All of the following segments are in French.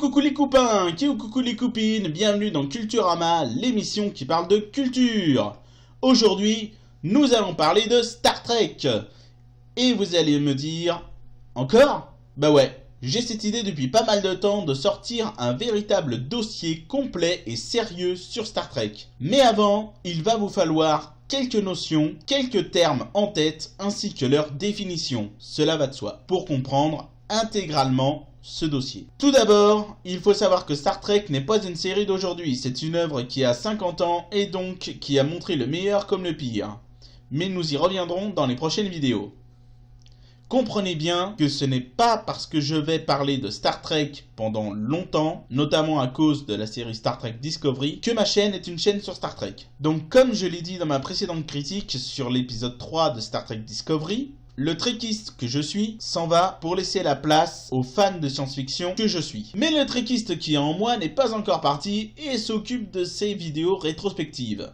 Coucou les copains, coucou les copines, bienvenue dans Culturama, l'émission qui parle de culture. Aujourd'hui, nous allons parler de Star Trek. Et vous allez me dire, encore ? Bah ouais, j'ai cette idée depuis pas mal de temps de sortir un véritable dossier complet et sérieux sur Star Trek. Mais avant, il va vous falloir quelques notions, quelques termes en tête, ainsi que leur définition. Cela va de soi, pour comprendre intégralement ce dossier. Tout d'abord, il faut savoir que Star Trek n'est pas une série d'aujourd'hui, c'est une œuvre qui a 50 ans et donc qui a montré le meilleur comme le pire. Mais nous y reviendrons dans les prochaines vidéos. Comprenez bien que ce n'est pas parce que je vais parler de Star Trek pendant longtemps, notamment à cause de la série Star Trek Discovery, que ma chaîne est une chaîne sur Star Trek. Donc comme je l'ai dit dans ma précédente critique sur l'épisode 3 de Star Trek Discovery, le trekiste que je suis s'en va pour laisser la place aux fans de science-fiction que je suis. Mais le trekiste qui est en moi n'est pas encore parti et s'occupe de ces vidéos rétrospectives.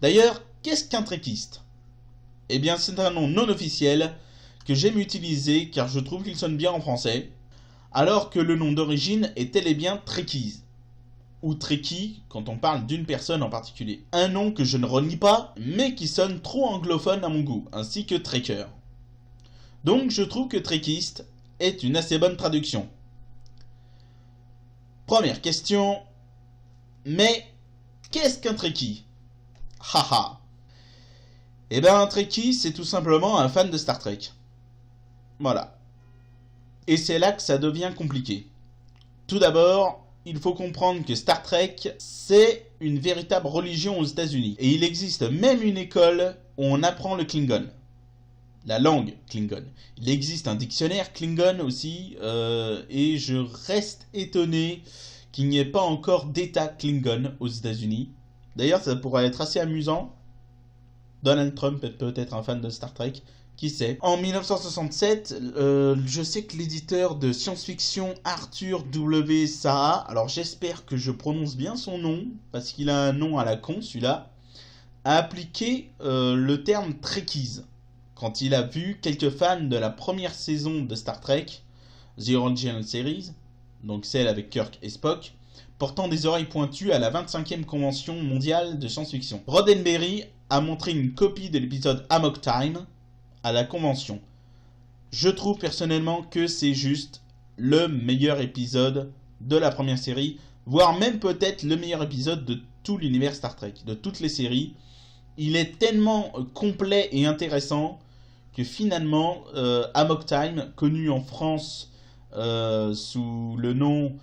D'ailleurs, qu'est-ce qu'un trekiste ? Eh bien, c'est un nom non officiel que j'aime utiliser car je trouve qu'il sonne bien en français, alors que le nom d'origine est tel et bien Trekkies, ou Trekkie quand on parle d'une personne en particulier. Un nom que je ne renie pas, mais qui sonne trop anglophone à mon goût, ainsi que Trekker. Donc je trouve que Trekiste est une assez bonne traduction. Première question, mais qu'est-ce qu'un Trekkie ? Haha. Eh bien un Trekkie c'est tout simplement un fan de Star Trek. Voilà. Et c'est là que ça devient compliqué. Tout d'abord, il faut comprendre que Star Trek, c'est une véritable religion aux États-Unis. Et il existe même une école où on apprend le Klingon. La langue Klingon. Il existe un dictionnaire Klingon aussi, et je reste étonné qu'il n'y ait pas encore d'État Klingon aux États-Unis. D'ailleurs, ça pourrait être assez amusant. Donald Trump est peut-être un fan de Star Trek, qui sait. En 1967, je sais que l'éditeur de science-fiction Arthur W. Saha, alors j'espère que je prononce bien son nom, parce qu'il a un nom à la con celui-là, a appliqué le terme Trekkies. Quand il a vu quelques fans de la première saison de Star Trek, The Original Series, donc celle avec Kirk et Spock, portant des oreilles pointues à la 25e convention mondiale de science-fiction. Roddenberry a montré une copie de l'épisode Amok Time à la convention. Je trouve personnellement que c'est juste le meilleur épisode de la première série, voire même peut-être le meilleur épisode de tout l'univers Star Trek, de toutes les séries. Il est tellement complet et intéressant que finalement, Amok Time, connu en France sous le nom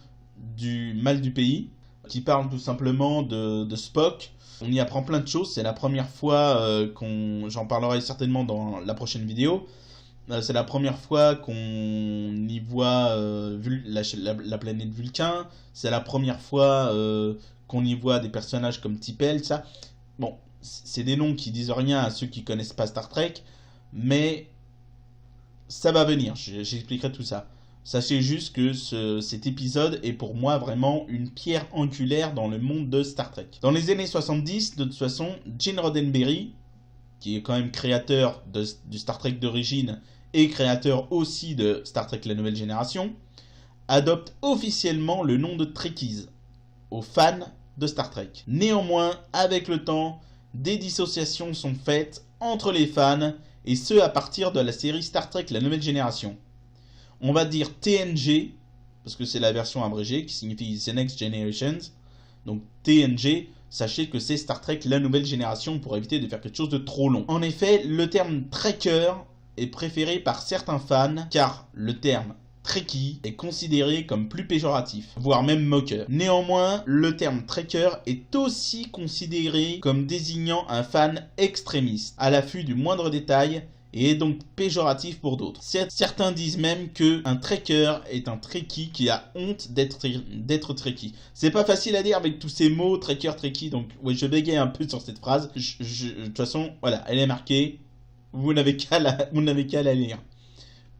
du mal du pays, qui parle tout simplement de Spock. On y apprend plein de choses, c'est la première fois j'en parlerai certainement dans la prochaine vidéo, c'est la première fois qu'on y voit la planète Vulcain, c'est la première fois qu'on y voit des personnages comme T'Pel, ça. Bon, c'est des noms qui disent rien à ceux qui connaissent pas Star Trek, mais ça va venir, j'expliquerai tout ça. Sachez juste que cet épisode est pour moi vraiment une pierre angulaire dans le monde de Star Trek. Dans les années 70, de toute façon, Gene Roddenberry, qui est quand même créateur du Star Trek d'origine et créateur aussi de Star Trek La Nouvelle Génération, adopte officiellement le nom de Trekkies aux fans de Star Trek. Néanmoins, avec le temps, des dissociations sont faites entre les fans et ce à partir de la série Star Trek La Nouvelle Génération. On va dire TNG, parce que c'est la version abrégée, qui signifie The Next Generations. Donc TNG, sachez que c'est Star Trek La Nouvelle Génération pour éviter de faire quelque chose de trop long. En effet, le terme Trekker est préféré par certains fans, car le terme Trekkie est considéré comme plus péjoratif, voire même moqueur. Néanmoins, le terme Trekker est aussi considéré comme désignant un fan extrémiste, à l'affût du moindre détail, et est donc péjoratif pour d'autres. Certains disent même qu'un trekker est un trekkie qui a honte d'être trekkie. C'est pas facile à dire avec tous ces mots, trekker, trekkie, donc ouais, je bégaye un peu sur cette phrase. De toute façon, voilà, elle est marquée, vous n'avez qu'à la lire.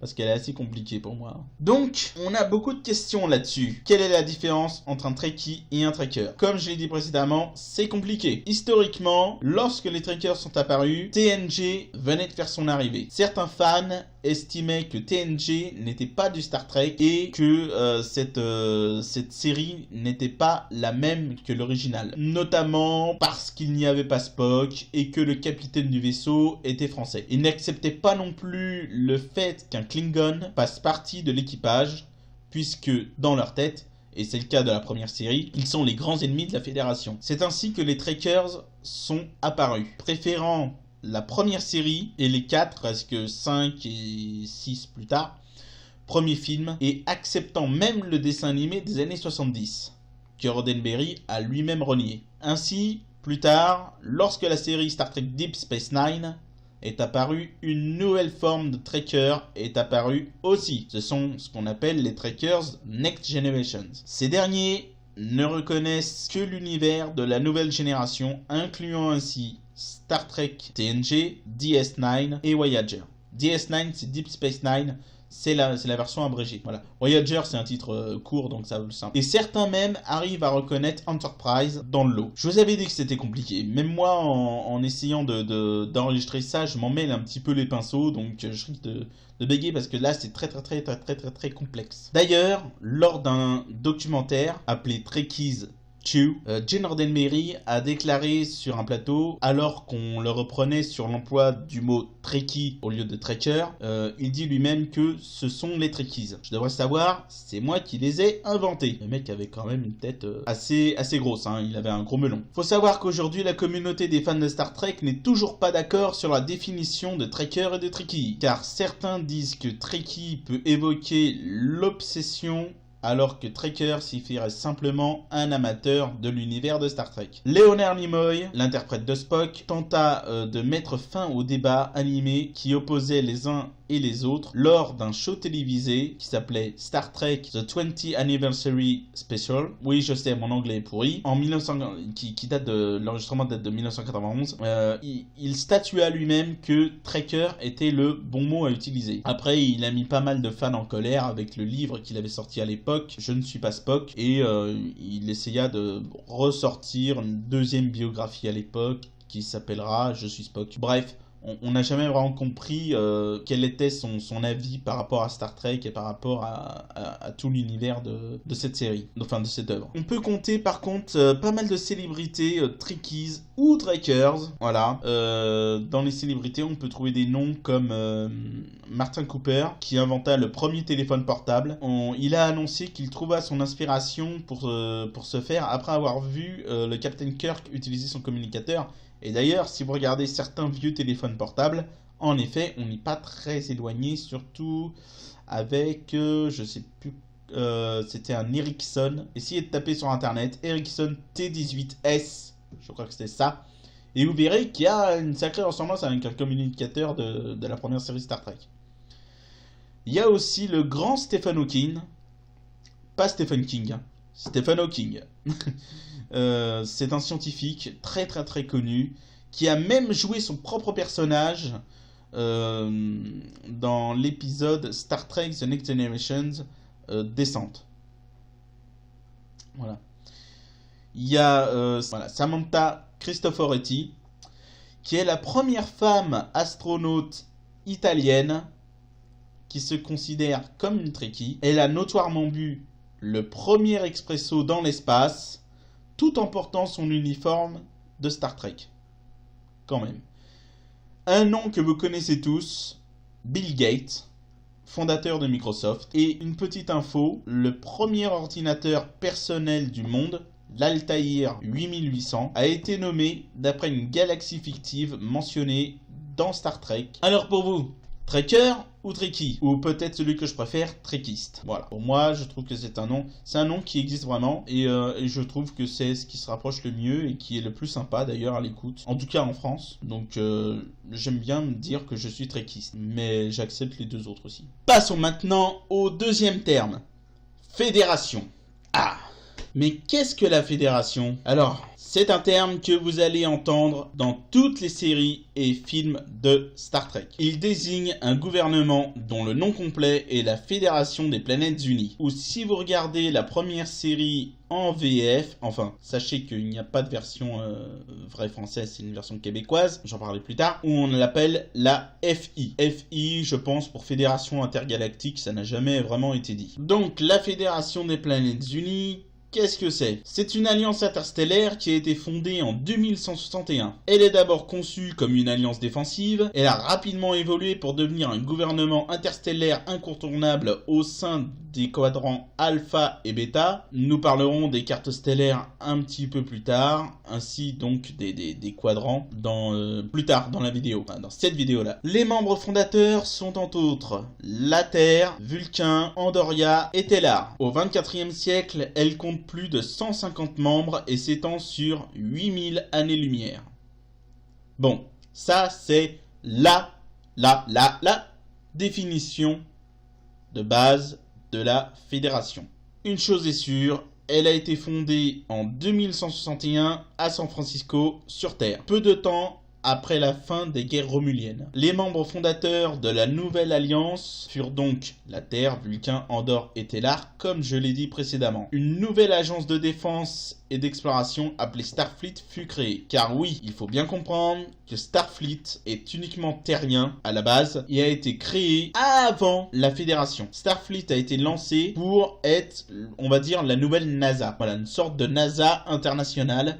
parce qu'elle est assez compliquée pour moi. Donc, on a beaucoup de questions là-dessus. Quelle est la différence entre un Trekkie et un Trekker? Comme je l'ai dit précédemment, c'est compliqué. Historiquement, lorsque les Trekkers sont apparus, TNG venait de faire son arrivée. Certains fans estimaient que TNG n'était pas du Star Trek et que cette série n'était pas la même que l'original. Notamment parce qu'il n'y avait pas Spock et que le capitaine du vaisseau était français. Ils n'acceptaient pas non plus le fait qu'un Klingon fasse partie de l'équipage, puisque dans leur tête, et c'est le cas de la première série, ils sont les grands ennemis de la Fédération. C'est ainsi que les Trekkers sont apparus, préférant la première série et les 4, presque 5 et 6 plus tard, premier film, et acceptant même le dessin animé des années 70, que Roddenberry a lui-même renié. Ainsi, plus tard, lorsque la série Star Trek Deep Space Nine est apparue, une nouvelle forme de Trekker est apparue aussi. Ce sont ce qu'on appelle les Trekkers Next Generation. Ces derniers ne reconnaissent que l'univers de la nouvelle génération, incluant ainsi Star Trek TNG, DS9 et Voyager. DS9 c'est Deep Space Nine, c'est la version abrégée. Voilà. Voyager c'est un titre court donc ça vaut le simple. Et certains même arrivent à reconnaître Enterprise dans le lot. Je vous avais dit que c'était compliqué. Même moi en essayant d'enregistrer ça, je m'en mêle un petit peu les pinceaux, donc je risque de bégayer parce que là c'est très complexe. D'ailleurs, lors d'un documentaire appelé Trekkies 2, Gene Roddenberry a déclaré sur un plateau, alors qu'on le reprenait sur l'emploi du mot Trekkie au lieu de Trekker, il dit lui-même que ce sont les Trekkies. Je devrais savoir, c'est moi qui les ai inventés. Le mec avait quand même une tête assez grosse, hein, il avait un gros melon. Faut savoir qu'aujourd'hui la communauté des fans de Star Trek n'est toujours pas d'accord sur la définition de Trekker et de Trekkie, car certains disent que Trekkie peut évoquer l'obsession, alors que Trekker signifierait simplement un amateur de l'univers de Star Trek. Leonard Nimoy, l'interprète de Spock, tenta de mettre fin au débat animé qui opposait les uns et les autres lors d'un show télévisé qui s'appelait Star Trek The 20th Anniversary Special. Oui, je sais, mon anglais est pourri. En 1900, qui date de l'enregistrement date de 1991. Il statua lui-même que Trekker était le bon mot à utiliser. Après, il a mis pas mal de fans en colère avec le livre qu'il avait sorti à l'époque, Je ne suis pas Spock, et il essaya de ressortir une deuxième biographie à l'époque qui s'appellera Je suis Spock. Bref, on n'a jamais vraiment compris quel était son avis par rapport à Star Trek et par rapport à tout l'univers de cette série, enfin de cette œuvre. On peut compter par contre pas mal de célébrités Trekkies ou Trekkers. Voilà. Dans les célébrités, on peut trouver des noms comme Martin Cooper, qui inventa le premier téléphone portable. Il a annoncé qu'il trouva son inspiration pour ce faire après avoir vu le Captain Kirk utiliser son communicateur. Et d'ailleurs, si vous regardez certains vieux téléphones portables, en effet, on n'est pas très éloigné, surtout avec, je sais plus, c'était un Ericsson. Essayez de taper sur internet, Ericsson T18S, je crois que c'était ça. Et vous verrez qu'il y a une sacrée ressemblance avec un communicateur de la première série Star Trek. Il y a aussi le grand Stephen Hawking, pas Stephen King, hein, Stephen Hawking. C'est un scientifique très connu qui a même joué son propre personnage dans l'épisode Star Trek The Next Generation Descente. Voilà. Il y a Samantha Cristoforetti, qui est la première femme astronaute italienne qui se considère comme une Trekkie. Elle a notoirement bu le premier expresso dans l'espace, tout en portant son uniforme de Star Trek. Quand même. Un nom que vous connaissez tous, Bill Gates, fondateur de Microsoft. Et une petite info, le premier ordinateur personnel du monde, l'Altair 8800, a été nommé d'après une galaxie fictive mentionnée dans Star Trek. Alors pour vous, Trekker ou Trekkie? Ou peut-être celui que je préfère, Trekkiste. Voilà. Pour moi, je trouve que c'est un nom qui existe vraiment et je trouve que c'est ce qui se rapproche le mieux et qui est le plus sympa d'ailleurs à l'écoute. En tout cas en France. Donc j'aime bien me dire que je suis Trekkiste. Mais j'accepte les deux autres aussi. Passons maintenant au deuxième terme. Fédération. Ah! Mais qu'est-ce que la Fédération? Alors, c'est un terme que vous allez entendre dans toutes les séries et films de Star Trek. Il désigne un gouvernement dont le nom complet est la Fédération des Planètes Unies. Ou si vous regardez la première série en VF, enfin, sachez qu'il n'y a pas de version vraie française, c'est une version québécoise, j'en parlerai plus tard, où on l'appelle la FI. FI, je pense, pour Fédération Intergalactique, ça n'a jamais vraiment été dit. Donc, la Fédération des Planètes Unies, qu'est-ce que c'est? C'est une alliance interstellaire qui a été fondée en 2161. Elle est d'abord conçue comme une alliance défensive, elle a rapidement évolué pour devenir un gouvernement interstellaire incontournable au sein des quadrants alpha et bêta. Nous parlerons des cartes stellaires un petit peu plus tard, ainsi donc des quadrants plus tard dans la vidéo, dans cette vidéo-là. Les membres fondateurs sont entre autres la Terre, Vulcain, Andoria et Tellar. Au 24e siècle, elle compte plus de 150 membres et s'étend sur 8000 années-lumière. Bon, ça c'est la définition de base de la Fédération. Une chose est sûre, elle a été fondée en 2161 à San Francisco, sur Terre. Peu de temps après la fin des guerres romuliennes. Les membres fondateurs de la nouvelle alliance furent donc la Terre, Vulcain, Andorre et Tellar, comme je l'ai dit précédemment. Une nouvelle agence de défense et d'exploration appelée Starfleet fut créée. Car oui, il faut bien comprendre que Starfleet est uniquement terrien à la base et a été créé avant la Fédération. Starfleet a été lancé pour être, on va dire, la nouvelle NASA. Voilà, une sorte de NASA internationale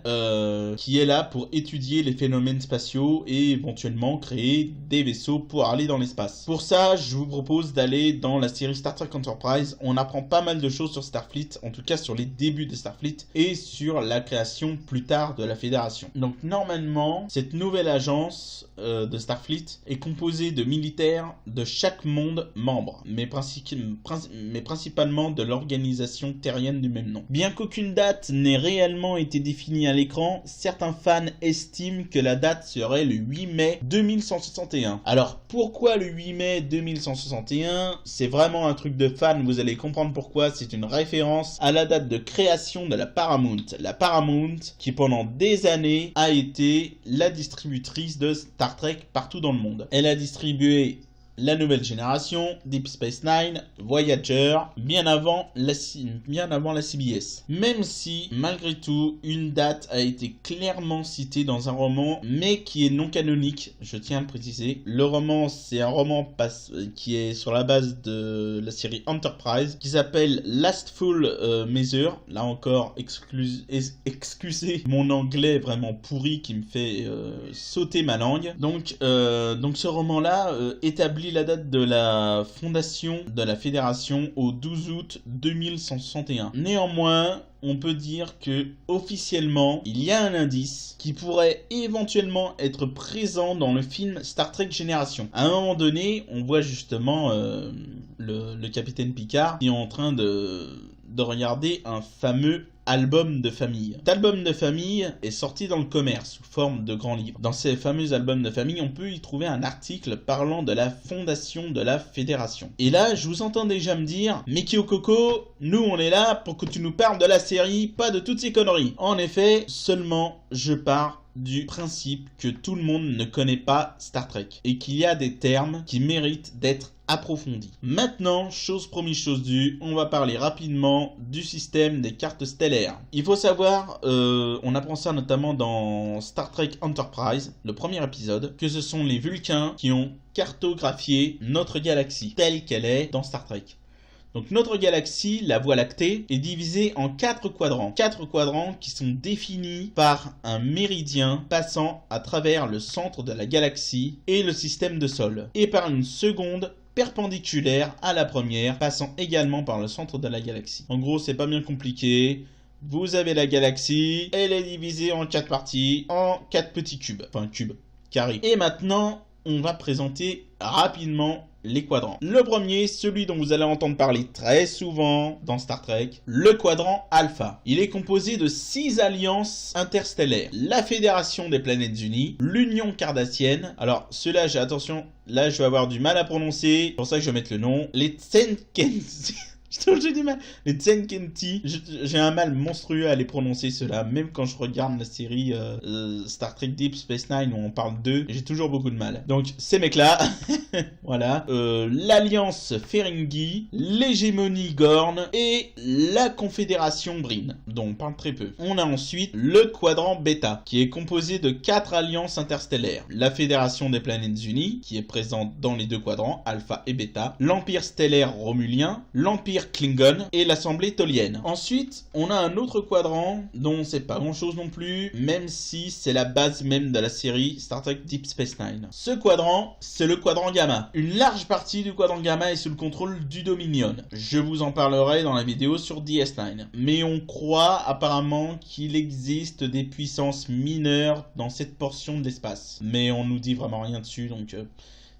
qui est là pour étudier les phénomènes spatiaux et éventuellement créer des vaisseaux pour aller dans l'espace. Pour ça, je vous propose d'aller dans la série Star Trek Enterprise. On apprend pas mal de choses sur Starfleet, en tout cas sur les débuts de Starfleet et sur la création plus tard de la Fédération. Donc normalement, cette nouvelle agence de Starfleet est composée de militaires de chaque monde membre, mais principalement de l'organisation terrienne du même nom. Bien qu'aucune date n'ait réellement été définie à l'écran, certains fans estiment que la date serait le 8 mai 2161. Alors pourquoi le 8 mai 2161? C'est vraiment un truc de fan, vous allez comprendre pourquoi. C'est une référence à la date de création de la Paramount. La Paramount qui pendant des années a été la distributrice de Star Trek partout dans le monde. Elle a distribué la nouvelle génération, Deep Space Nine, Voyager, bien avant la CBS. Même si, malgré tout, une date a été clairement citée dans un roman, mais qui est non canonique, je tiens à le préciser. Le roman, c'est un roman qui est sur la base de la série Enterprise, qui s'appelle Last Full Measure. Là encore, excusez mon anglais vraiment pourri qui me fait sauter ma langue. Donc ce roman-là établit la date de la fondation de la Fédération au 12 août 2161. Néanmoins, on peut dire que officiellement, il y a un indice qui pourrait éventuellement être présent dans le film Star Trek Génération. À un moment donné, on voit justement le capitaine Picard qui est en train de regarder un fameux album de famille. Cet album de famille est sorti dans le commerce sous forme de grands livres. Dans ces fameux albums de famille, on peut y trouver un article parlant de la fondation de la Fédération. Et là, je vous entends déjà me dire, mais Kyokoko, nous on est là pour que tu nous parles de la série, pas de toutes ces conneries. En effet, seulement je pars du principe que tout le monde ne connaît pas Star Trek et qu'il y a des termes qui méritent d'être approfondis. Maintenant, chose promise, chose due, on va parler rapidement du système des cartes stellaires. Il faut savoir, on apprend ça notamment dans Star Trek Enterprise, le premier épisode, que ce sont les Vulcains qui ont cartographié notre galaxie telle qu'elle est dans Star Trek. Donc notre galaxie, la Voie lactée, est divisée en 4 quadrants. 4 quadrants qui sont définis par un méridien passant à travers le centre de la galaxie et le système de sol. Et par une seconde perpendiculaire à la première, passant également par le centre de la galaxie. En gros, c'est pas bien compliqué. Vous avez la galaxie, elle est divisée en 4 parties, en 4 petits cubes. Enfin, cubes, carrés. Et maintenant, on va présenter rapidement les quadrants. Le premier, celui dont vous allez entendre parler très souvent dans Star Trek, le quadrant alpha. Il est composé de 6 alliances interstellaires. La Fédération des Planètes Unies, l'Union Cardassienne. Alors, ceux-là, attention, là je vais avoir du mal à prononcer, c'est pour ça que je vais mettre le nom. Les Tsenkens. J'ai du mal. Les Tsenkenti, j'ai un mal monstrueux à les prononcer ceux-là. Même quand je regarde la série Star Trek Deep Space Nine où on parle d'eux, j'ai toujours beaucoup de mal. Donc ces mecs-là, voilà. L'Alliance Ferengi, l'Hégémonie Gorn et la Confédération Breen, dont on parle très peu. On a ensuite le Quadrant Beta, qui est composé de 4 alliances interstellaires. La Fédération des Planètes Unies, qui est présente dans les deux quadrants, Alpha et Beta. L'Empire Stellaire Romulien, l'Empire Klingon et l'Assemblée Tolienne. Ensuite, on a un autre quadrant dont on sait pas grand chose non plus, même si c'est la base même de la série Star Trek Deep Space Nine. Ce quadrant, c'est le quadrant Gamma. Une large partie du quadrant Gamma est sous le contrôle du Dominion. Je vous en parlerai dans la vidéo sur DS9. Mais on croit apparemment qu'il existe des puissances mineures dans cette portion de l'espace. Mais on nous dit vraiment rien dessus, donc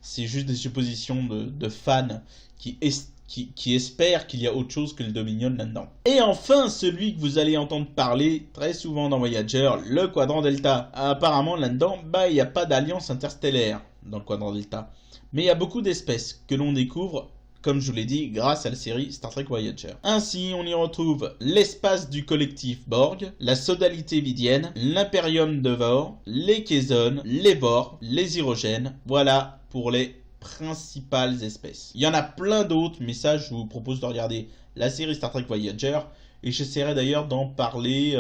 c'est juste des suppositions de fans qui espèrent qu'il y a autre chose que le Dominion là-dedans. Et enfin, celui que vous allez entendre parler très souvent dans Voyager, le quadrant Delta. Apparemment là-dedans, il n'y a pas d'alliance interstellaire dans le quadrant Delta. Mais il y a beaucoup d'espèces que l'on découvre, comme je vous l'ai dit, grâce à la série Star Trek Voyager. Ainsi, on y retrouve l'espace du collectif Borg, la sodalité vidienne, l'impérium de Vor, les Kazon, les Vor, les Hyrogènes. Voilà pour les principales espèces. Il y en a plein d'autres, mais ça, je vous propose de regarder la série Star Trek Voyager. Et j'essaierai d'ailleurs d'en parler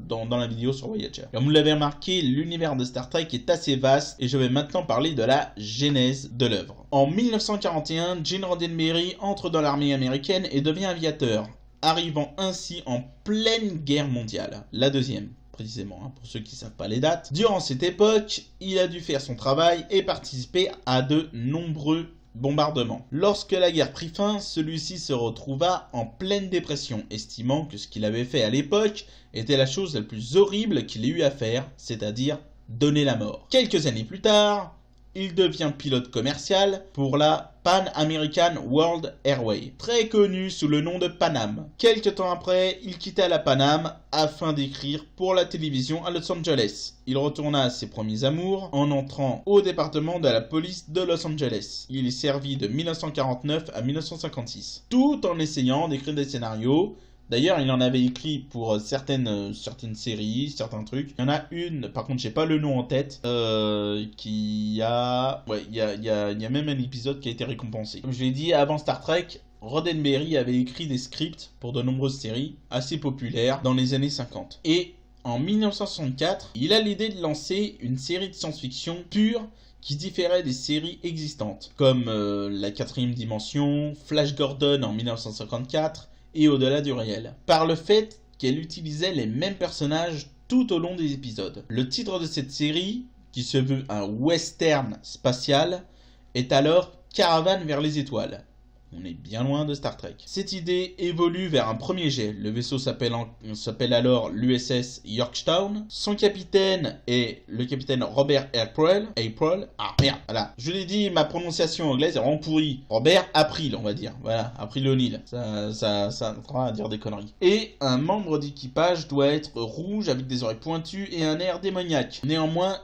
dans la vidéo sur Voyager. Comme vous l'avez remarqué, l'univers de Star Trek est assez vaste et je vais maintenant parler de la genèse de l'œuvre. En 1941, Gene Roddenberry entre dans l'armée américaine et devient aviateur, arrivant ainsi en pleine guerre mondiale, la deuxième. Précisément, pour ceux qui ne savent pas les dates. Durant cette époque, il a dû faire son travail et participer à de nombreux bombardements. Lorsque la guerre prit fin, celui-ci se retrouva en pleine dépression, estimant que ce qu'il avait fait à l'époque était la chose la plus horrible qu'il ait eu à faire, c'est-à-dire donner la mort. Quelques années plus tard, il devient pilote commercial pour la Pan American World Airways, très connu sous le nom de Pan Am. Quelque temps après, il quitta la Pan Am afin d'écrire pour la télévision à Los Angeles. Il retourna à ses premiers amours en entrant au département de la police de Los Angeles. Il y servit de 1949 à 1956, tout en essayant d'écrire des scénarios. D'ailleurs, il en avait écrit pour certaines séries, certains trucs. Il y en a une, par contre, j'ai pas le nom en tête, qui a... Ouais, il y a même un épisode qui a été récompensé. Comme je l'ai dit, avant Star Trek, Roddenberry avait écrit des scripts pour de nombreuses séries assez populaires dans les années 50. Et en 1964, il a l'idée de lancer une série de science-fiction pure qui différait des séries existantes, comme La Quatrième Dimension, Flash Gordon en 1954, et au-delà du réel, par le fait qu'elle utilisait les mêmes personnages tout au long des épisodes. Le titre de cette série, qui se veut un western spatial, est alors Caravane vers les étoiles. On est bien loin de Star Trek. Cette idée évolue vers un premier jet. Le vaisseau s'appelle alors l'USS Yorktown. Son capitaine est le capitaine Robert April. Ah merde, voilà. Je l'ai dit, ma prononciation anglaise est vraiment pourrie. Robert April, on va dire. Voilà, April O'Neil. Ça va dire des conneries. Et un membre d'équipage doit être rouge avec des oreilles pointues et un air démoniaque. Néanmoins,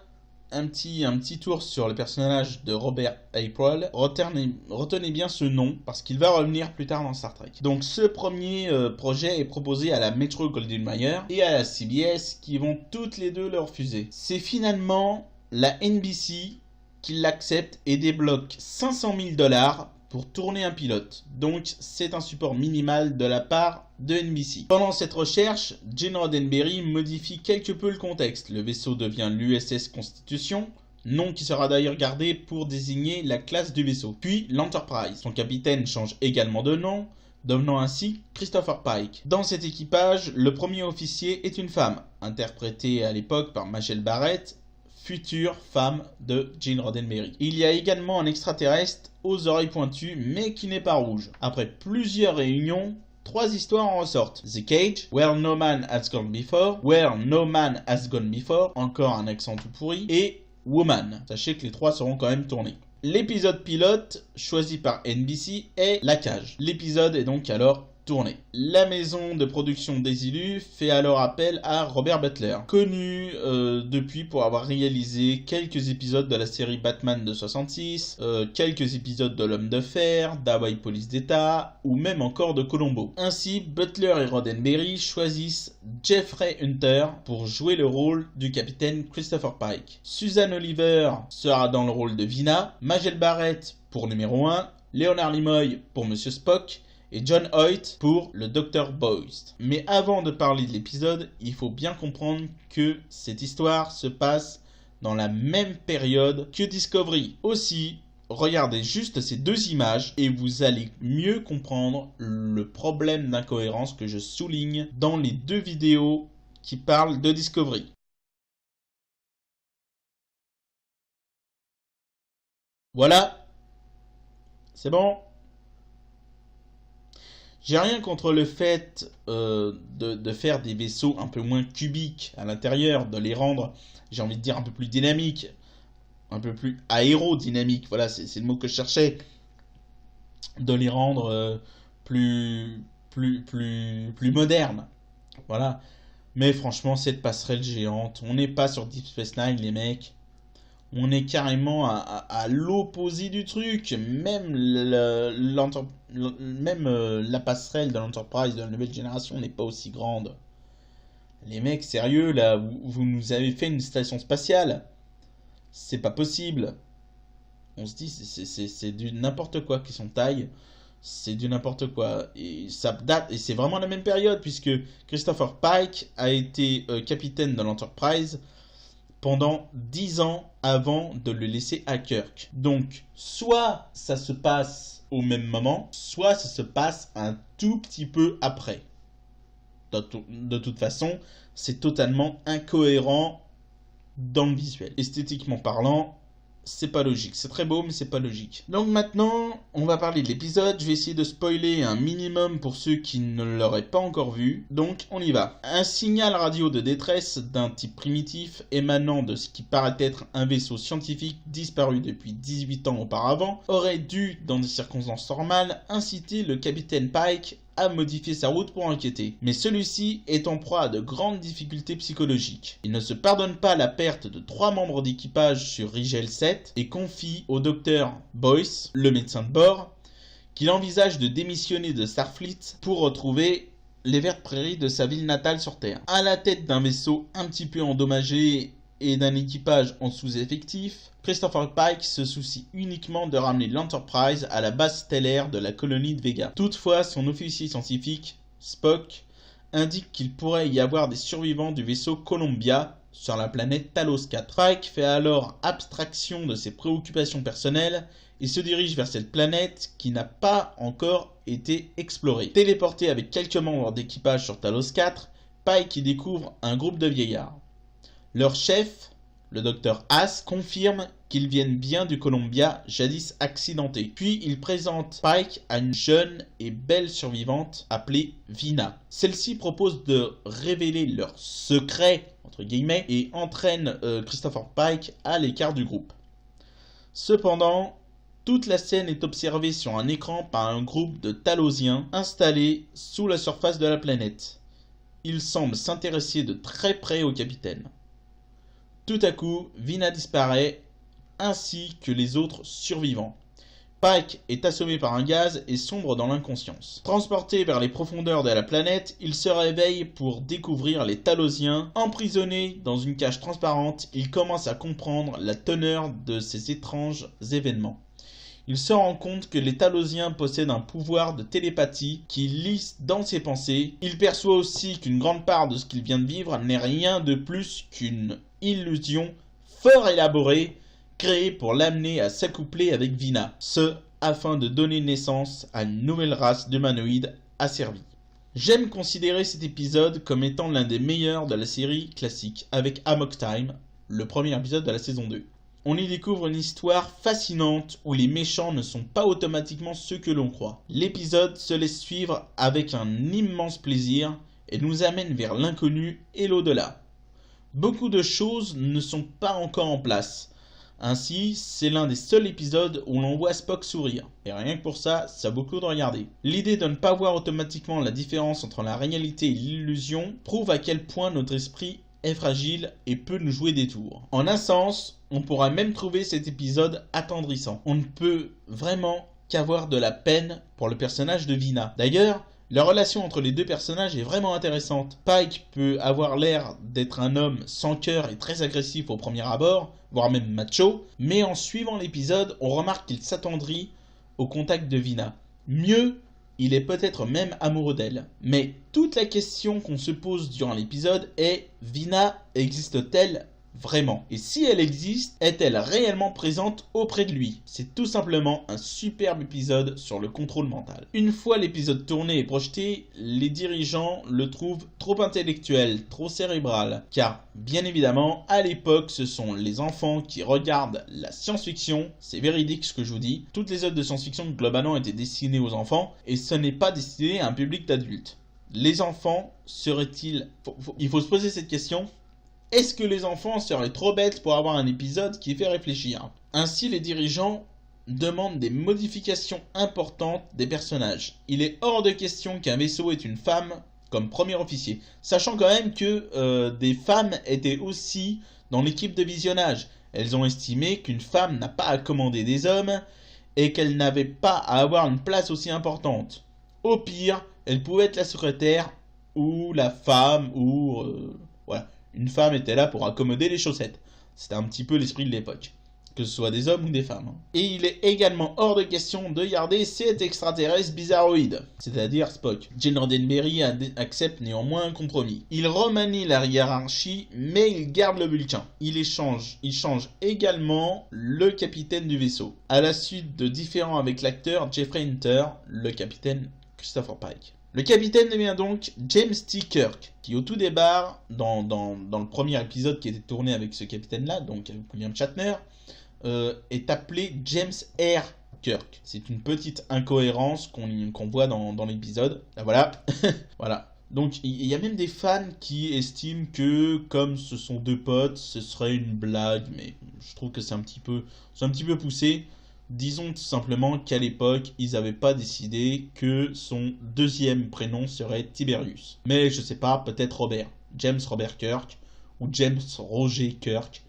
un petit tour sur le personnage de Robert April. Retenez bien ce nom parce qu'il va revenir plus tard dans Star Trek. Donc ce premier projet est proposé à la Metro-Goldwyn-Mayer et à la CBS qui vont toutes les deux le refuser. C'est finalement la NBC qui l'accepte et débloque 500 000 $ pour tourner un pilote. Donc c'est un support minimal de la part de NBC. Pendant cette recherche, Gene Roddenberry modifie quelque peu le contexte. Le vaisseau devient l'USS Constitution, nom qui sera d'ailleurs gardé pour désigner la classe du vaisseau. Puis l'Enterprise. Son capitaine change également de nom, devenant ainsi Christopher Pike. Dans cet équipage, le premier officier est une femme, interprétée à l'époque par Majel Barrett, future femme de Gene Roddenberry. Il y a également un extraterrestre aux oreilles pointues mais qui n'est pas rouge. Après plusieurs réunions, 3 histoires en ressortent. The Cage, Where No Man Has Gone Before, encore un accent tout pourri, et Woman. Sachez que les 3 seront quand même tournés. L'épisode pilote choisi par NBC est La Cage. L'épisode est donc alors tourner. La maison de production Desilu fait alors appel à Robert Butler, connu depuis pour avoir réalisé quelques épisodes de la série Batman de 66, quelques épisodes de L'Homme de Fer, d'Hawaii Police d'État, ou même encore de Columbo. Ainsi, Butler et Roddenberry choisissent Jeffrey Hunter pour jouer le rôle du capitaine Christopher Pike. Susan Oliver sera dans le rôle de Vina, Majel Barrett pour numéro 1, Leonard Nimoy pour Monsieur Spock, et John Hoyt pour le Dr. Boyce. Mais avant de parler de l'épisode, il faut bien comprendre que cette histoire se passe dans la même période que Discovery. Aussi, regardez juste ces deux images et vous allez mieux comprendre le problème d'incohérence que je souligne dans les deux vidéos qui parlent de Discovery. Voilà, c'est bon. J'ai rien contre le fait de faire des vaisseaux un peu moins cubiques à l'intérieur, de les rendre, j'ai envie de dire, un peu plus dynamiques, un peu plus aérodynamiques, voilà, c'est le mot que je cherchais, de les rendre plus modernes, voilà. Mais franchement, cette passerelle géante, on n'est pas sur Deep Space Nine, les mecs. On est carrément à l'opposé du truc. Même, la passerelle de l'Enterprise de la nouvelle génération n'est pas aussi grande. Les mecs, sérieux, là, vous nous avez fait une station spatiale. C'est pas possible. On se dit, c'est du n'importe quoi qui sont taille. C'est du n'importe quoi. Et ça date, et c'est vraiment la même période, puisque Christopher Pike a été capitaine de l'Enterprise pendant 10 ans avant de le laisser à Kirk. Donc, soit ça se passe au même moment, soit ça se passe un tout petit peu après. De toute façon, c'est totalement incohérent dans le visuel. Esthétiquement parlant, c'est pas logique. C'est très beau, mais c'est pas logique. Donc maintenant, on va parler de l'épisode. Je vais essayer de spoiler un minimum pour ceux qui ne l'auraient pas encore vu. Donc, on y va. Un signal radio de détresse d'un type primitif émanant de ce qui paraît être un vaisseau scientifique disparu depuis 18 ans auparavant aurait dû, dans des circonstances normales, inciter le capitaine Pike à modifier sa route pour enquêter. Mais celui-ci est en proie à de grandes difficultés psychologiques. Il ne se pardonne pas la perte de 3 membres d'équipage sur Rigel 7 et confie au docteur Boyce, le médecin de bord, qu'il envisage de démissionner de Starfleet pour retrouver les vertes prairies de sa ville natale sur Terre. À la tête d'un vaisseau un petit peu endommagé et d'un équipage en sous-effectif, Christopher Pike se soucie uniquement de ramener l'Enterprise à la base stellaire de la colonie de Vega. Toutefois, son officier scientifique, Spock, indique qu'il pourrait y avoir des survivants du vaisseau Columbia sur la planète Talos 4. Pike fait alors abstraction de ses préoccupations personnelles et se dirige vers cette planète qui n'a pas encore été explorée. Téléporté avec quelques membres d'équipage sur Talos 4, Pike y découvre un groupe de vieillards. Leur chef, le docteur Haas, confirme qu'ils viennent bien du Columbia jadis accidenté. Puis il présente Pike à une jeune et belle survivante appelée Vina. Celle-ci propose de révéler leur secret, entre guillemets, et entraîne Christopher Pike à l'écart du groupe. Cependant, toute la scène est observée sur un écran par un groupe de Talosiens installés sous la surface de la planète. Ils semblent s'intéresser de très près au capitaine. Tout à coup, Vina disparaît, ainsi que les autres survivants. Pike est assommé par un gaz et sombre dans l'inconscience. Transporté vers les profondeurs de la planète, il se réveille pour découvrir les Talosiens. Emprisonnés dans une cage transparente, il commence à comprendre la teneur de ces étranges événements. Il se rend compte que les Talosiens possèdent un pouvoir de télépathie qui lit dans ses pensées. Il perçoit aussi qu'une grande part de ce qu'il vient de vivre n'est rien de plus qu'une illusion fort élaborée créée pour l'amener à s'accoupler avec Vina. Ce, afin de donner naissance à une nouvelle race d'humanoïdes asservis. J'aime considérer cet épisode comme étant l'un des meilleurs de la série classique avec Amok Time, le premier épisode de la saison 2. On y découvre une histoire fascinante où les méchants ne sont pas automatiquement ceux que l'on croit. L'épisode se laisse suivre avec un immense plaisir et nous amène vers l'inconnu et l'au-delà. Beaucoup de choses ne sont pas encore en place. Ainsi, c'est l'un des seuls épisodes où l'on voit Spock sourire. Et rien que pour ça, ça vaut le coup de regarder. L'idée de ne pas voir automatiquement la différence entre la réalité et l'illusion prouve à quel point notre esprit est fragile et peut nous jouer des tours. En un sens, on pourra même trouver cet épisode attendrissant. On ne peut vraiment qu'avoir de la peine pour le personnage de Vina. D'ailleurs, la relation entre les deux personnages est vraiment intéressante. Pike peut avoir l'air d'être un homme sans cœur et très agressif au premier abord, voire même macho, mais en suivant l'épisode, on remarque qu'il s'attendrit au contact de Vina. Mieux, il est peut-être même amoureux d'elle. Mais toute la question qu'on se pose durant l'épisode est: Vina existe-t-elle vraiment? Et si elle existe, est-elle réellement présente auprès de lui? C'est tout simplement un superbe épisode sur le contrôle mental. Une fois l'épisode tourné et projeté, les dirigeants le trouvent trop intellectuel, trop cérébral. Car, bien évidemment, à l'époque, ce sont les enfants qui regardent la science-fiction. C'est véridique ce que je vous dis. Toutes les œuvres de science-fiction, globalement, étaient destinées aux enfants. Et ce n'est pas destiné à un public d'adultes. Les enfants seraient-ils... Il faut se poser cette question. Est-ce que les enfants seraient trop bêtes pour avoir un épisode qui fait réfléchir? Ainsi, les dirigeants demandent des modifications importantes des personnages. Il est hors de question qu'un vaisseau ait une femme comme premier officier, sachant quand même que des femmes étaient aussi dans l'équipe de visionnage. Elles ont estimé qu'une femme n'a pas à commander des hommes et qu'elle n'avait pas à avoir une place aussi importante. Au pire, elle pouvait être la secrétaire ou la femme ou... voilà. Une femme était là pour accommoder les chaussettes. C'était un petit peu l'esprit de l'époque. Que ce soit des hommes ou des femmes. Et il est également hors de question de garder cet extraterrestre bizarroïde, c'est-à-dire Spock. Gene Roddenberry accepte néanmoins un compromis. Il remanie la hiérarchie, mais il garde le Vulcain. Il change également le capitaine du vaisseau. À la suite de différends avec l'acteur Jeffrey Hunter, le capitaine Christopher Pike. Le capitaine devient donc James T. Kirk, qui au tout départ, dans le premier épisode qui était tourné avec ce capitaine-là, donc avec William Shatner, est appelé James R. Kirk. C'est une petite incohérence qu'on voit dans l'épisode. Là, voilà. Voilà. Donc il y a même des fans qui estiment que, comme ce sont deux potes, ce serait une blague, mais je trouve que c'est un petit peu poussé. Disons tout simplement qu'à l'époque, ils n'avaient pas décidé que son deuxième prénom serait Tiberius. Mais je sais pas, peut-être Robert. James Robert Kirk ou James Roger Kirk.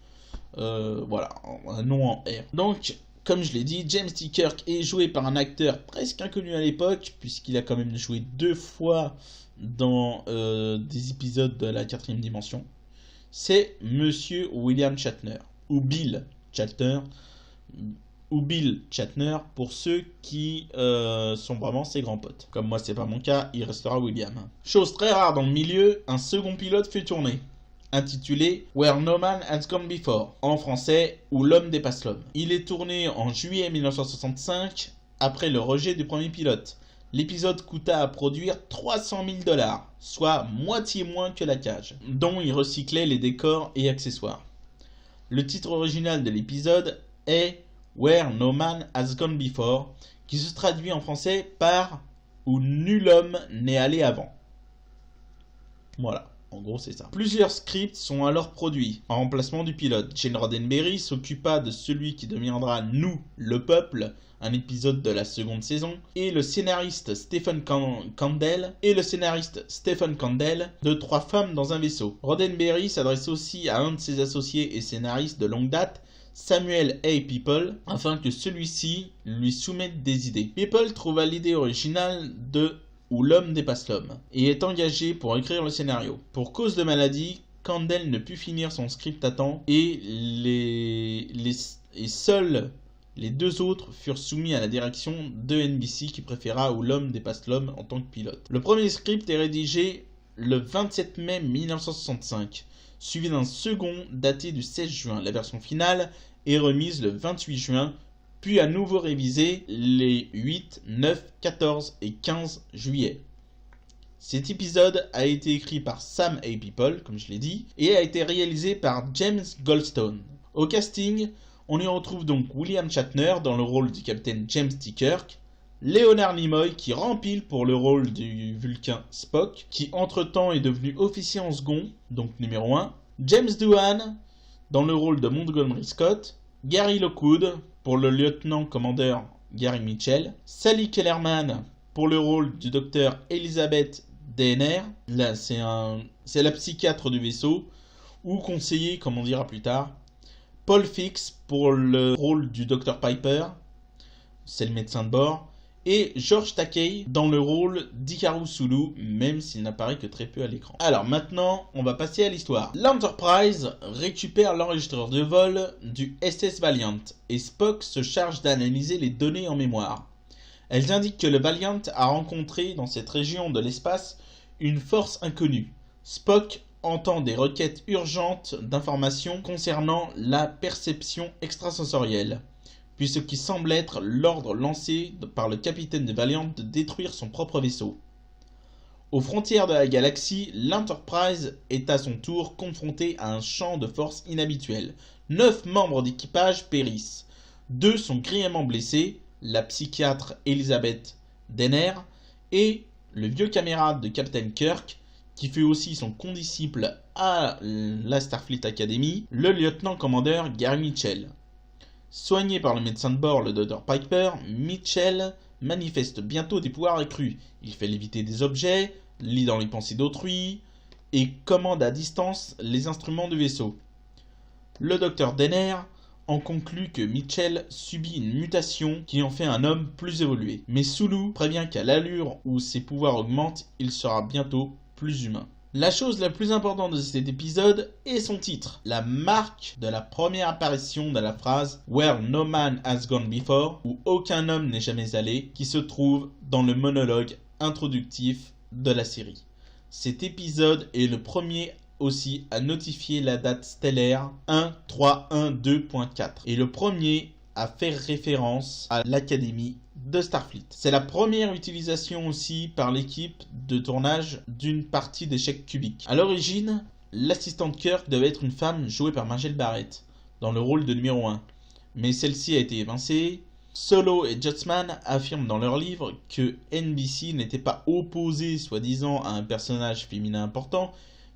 Voilà, un nom en R. Donc, comme je l'ai dit, James T. Kirk est joué par un acteur presque inconnu à l'époque, puisqu'il a quand même joué 2 fois dans des épisodes de la 4e dimension. C'est Monsieur William Shatner, ou Bill Shatner, ou Bill Shatner pour ceux qui sont vraiment ses grands potes. Comme moi, c'est pas mon cas, il restera William. Chose très rare dans le milieu, un second pilote fut tourné, intitulé Where No Man Has Gone Before, en français, Où l'homme dépasse l'homme. Il est tourné en juillet 1965, après le rejet du premier pilote. L'épisode coûta à produire 300 000 $, soit moitié moins que La Cage, dont il recyclait les décors et accessoires. Le titre original de l'épisode est Where No Man Has Gone Before, qui se traduit en français par Où nul homme n'est allé avant. Voilà, en gros c'est ça. Plusieurs scripts sont alors produits en remplacement du pilote. Gene Roddenberry s'occupa de celui qui deviendra Nous, le peuple, un épisode de la seconde saison, et le scénariste Stephen Kandel de 3 femmes dans un vaisseau. Roddenberry s'adresse aussi à un de ses associés et scénaristes de longue date, Samuel A. People, afin que celui-ci lui soumette des idées. People trouva l'idée originale de Où l'homme dépasse l'homme et est engagé pour écrire le scénario. Pour cause de maladie, Kandel ne put finir son script à temps et seuls les 2 autres furent soumis à la direction de NBC qui préféra Où l'homme dépasse l'homme en tant que pilote. Le premier script est rédigé le 27 mai 1965. Suivi d'un second daté du 16 juin. La version finale est remise le 28 juin, puis à nouveau révisée les 8, 9, 14 et 15 juillet. Cet épisode a été écrit par Sam A. People, comme je l'ai dit, et a été réalisé par James Goldstone. Au casting, on y retrouve donc William Shatner dans le rôle du capitaine James T. Kirk, Leonard Nimoy qui rempile pour le rôle du Vulcain Spock, qui entre-temps est devenu officier en second, donc numéro 1, James Doohan dans le rôle de Montgomery Scott, Gary Lockwood pour le lieutenant-commandeur Gary Mitchell, Sally Kellerman pour le rôle du docteur Elizabeth Denner, là c'est la psychiatre du vaisseau, ou conseiller comme on dira plus tard, Paul Fix pour le rôle du docteur Piper, c'est le médecin de bord, et George Takei dans le rôle d'Hikaru Sulu, même s'il n'apparaît que très peu à l'écran. Alors maintenant, on va passer à l'histoire. L'Enterprise récupère l'enregistreur de vol du SS Valiant, et Spock se charge d'analyser les données en mémoire. Elles indiquent que le Valiant a rencontré dans cette région de l'espace une force inconnue. Spock entend des requêtes urgentes d'informations concernant la perception extrasensorielle, puis ce qui semble être l'ordre lancé par le capitaine de Valiant de détruire son propre vaisseau. Aux frontières de la galaxie, l'Enterprise est à son tour confrontée à un champ de force inhabituel. 9 membres d'équipage périssent. 2 sont grièvement blessés, la psychiatre Elizabeth Denner et le vieux camarade de Captain Kirk, qui fait aussi son condisciple à la Starfleet Academy, le lieutenant-commandeur Gary Mitchell. Soigné par le médecin de bord, le Dr Piper, Mitchell manifeste bientôt des pouvoirs accrus. Il fait léviter des objets, lit dans les pensées d'autrui et commande à distance les instruments du vaisseau. Le Dr Denner en conclut que Mitchell subit une mutation qui en fait un homme plus évolué. Mais Sulu prévient qu'à l'allure où ses pouvoirs augmentent, il sera bientôt plus humain. La chose la plus importante de cet épisode est son titre, la marque de la première apparition de la phrase « Where no man has gone before » où aucun homme n'est jamais allé, qui se trouve dans le monologue introductif de la série. Cet épisode est le premier aussi à notifier la date stellaire 1312.4 et le premier à faire référence à l'Académie de Starfleet. C'est la première utilisation aussi par l'équipe de tournage d'une partie d'échecs cubiques. À l'origine, l'assistante Kirk devait être une femme jouée par Majel Barrett, dans le rôle de numéro 1. Mais celle-ci a été évincée. Solo et Jutzman affirment dans leur livre que NBC n'était pas opposé soi-disant à un personnage féminin important,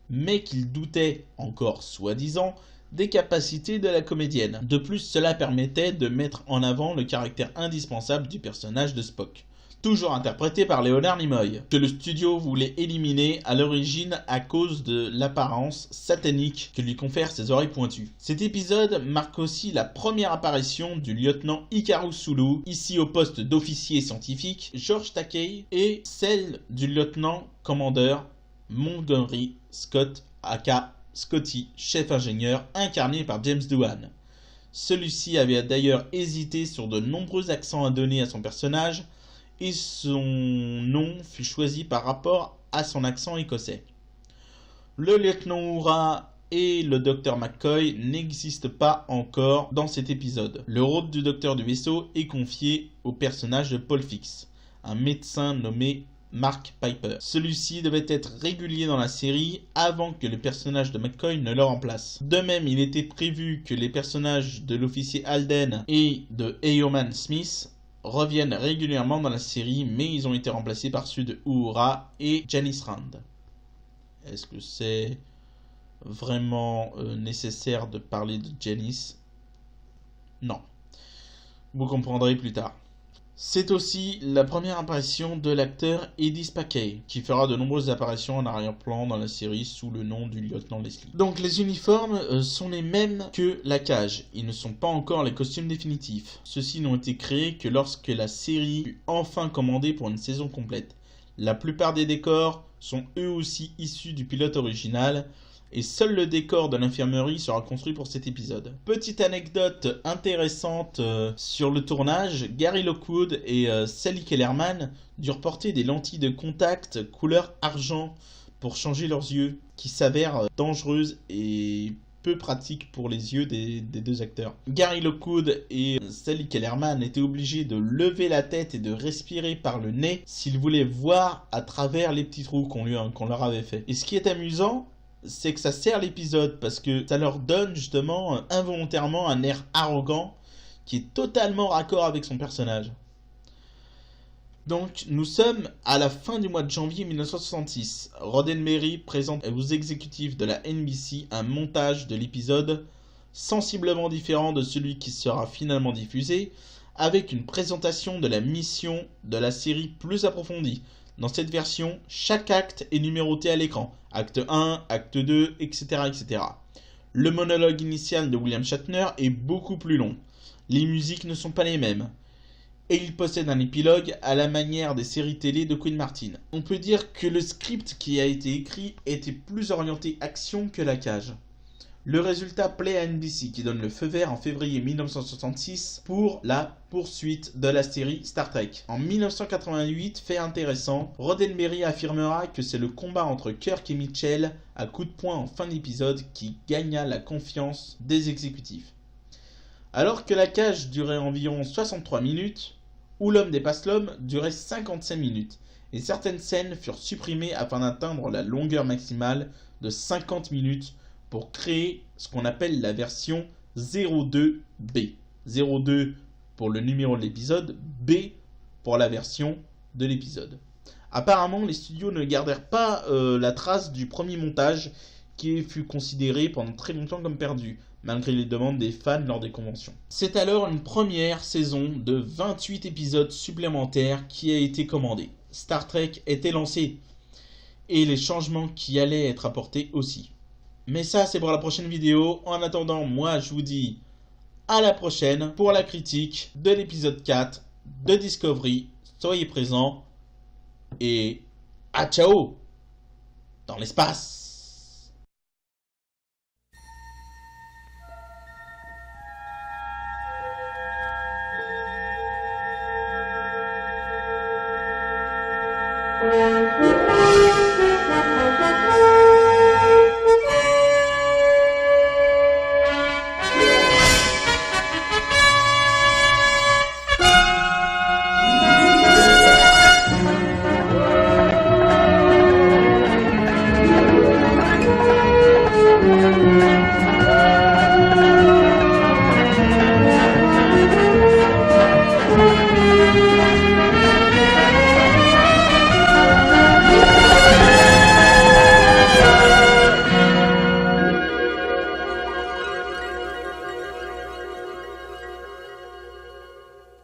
mais qu'ils doutaient, encore soi-disant, des capacités de la comédienne. De plus, cela permettait de mettre en avant le caractère indispensable du personnage de Spock, toujours interprété par Leonard Nimoy, que le studio voulait éliminer à l'origine à cause de l'apparence satanique que lui confèrent ses oreilles pointues. Cet épisode marque aussi la première apparition du lieutenant Hikaru Sulu, ici au poste d'officier scientifique, George Takei, et celle du lieutenant-commandeur Montgomery Scott, aka Scotty, chef ingénieur, incarné par James Doohan. Celui-ci avait d'ailleurs hésité sur de nombreux accents à donner à son personnage, et son nom fut choisi par rapport à son accent écossais. Le lieutenant Uhura et le docteur McCoy n'existent pas encore dans cet épisode. Le rôle du docteur du vaisseau est confié au personnage de Paul Fix, un médecin nommé Mark Piper. Celui-ci devait être régulier dans la série avant que le personnage de McCoy ne le remplace. De même, il était prévu que les personnages de l'officier Alden et de Eoman Smith reviennent régulièrement dans la série, mais ils ont été remplacés par ceux de Uhura et Janice Rand. Est-ce que c'est vraiment nécessaire de parler de Janice? Non. Vous comprendrez plus tard. C'est aussi la première apparition de l'acteur Eddie Spacey, qui fera de nombreuses apparitions en arrière-plan dans la série sous le nom du lieutenant Leslie. Donc les uniformes sont les mêmes que la cage, ils ne sont pas encore les costumes définitifs. Ceux-ci n'ont été créés que lorsque la série fut enfin commandée pour une saison complète. La plupart des décors sont eux aussi issus du pilote original, et seul le décor de l'infirmerie sera construit pour cet épisode. Petite anecdote intéressante sur le tournage, Gary Lockwood et Sally Kellerman durent porter des lentilles de contact couleur argent pour changer leurs yeux, qui s'avèrent dangereuses et peu pratiques pour les yeux des deux acteurs. Gary Lockwood et Sally Kellerman étaient obligés de lever la tête et de respirer par le nez s'ils voulaient voir à travers les petits trous qu'on leur avait fait. Et ce qui est amusant, c'est que ça sert l'épisode parce que ça leur donne justement involontairement un air arrogant qui est totalement raccord avec son personnage. Donc nous sommes à la fin du mois de janvier 1966. Roddenberry présente aux exécutifs de la NBC un montage de l'épisode sensiblement différent de celui qui sera finalement diffusé, avec une présentation de la mission de la série plus approfondie. Dans cette version, chaque acte est numéroté à l'écran. Acte 1, acte 2, etc., etc. Le monologue initial de William Shatner est beaucoup plus long. Les musiques ne sont pas les mêmes. Et il possède un épilogue à la manière des séries télé de Queen Martin. On peut dire que le script qui a été écrit était plus orienté action que La Cage. Le résultat plaît à NBC qui donne le feu vert en février 1966 pour la poursuite de la série Star Trek. En 1988, fait intéressant, Roddenberry affirmera que c'est le combat entre Kirk et Mitchell à coups de poing en fin d'épisode qui gagna la confiance des exécutifs. Alors que La Cage durait environ 63 minutes, Où l'homme dépasse l'homme durait 55 minutes, et certaines scènes furent supprimées afin d'atteindre la longueur maximale de 50 minutes pour créer ce qu'on appelle la version 02B. 02 pour le numéro de l'épisode, B pour la version de l'épisode. Apparemment, les studios ne gardèrent pas la trace du premier montage qui fut considéré pendant très longtemps comme perdu, malgré les demandes des fans lors des conventions. C'est alors une première saison de 28 épisodes supplémentaires qui a été commandée. Star Trek était lancé, et les changements qui allaient être apportés aussi. Mais ça, c'est pour la prochaine vidéo. En attendant, moi, je vous dis à la prochaine pour la critique de l'épisode 4 de Discovery. Soyez présents et à ciao dans l'espace.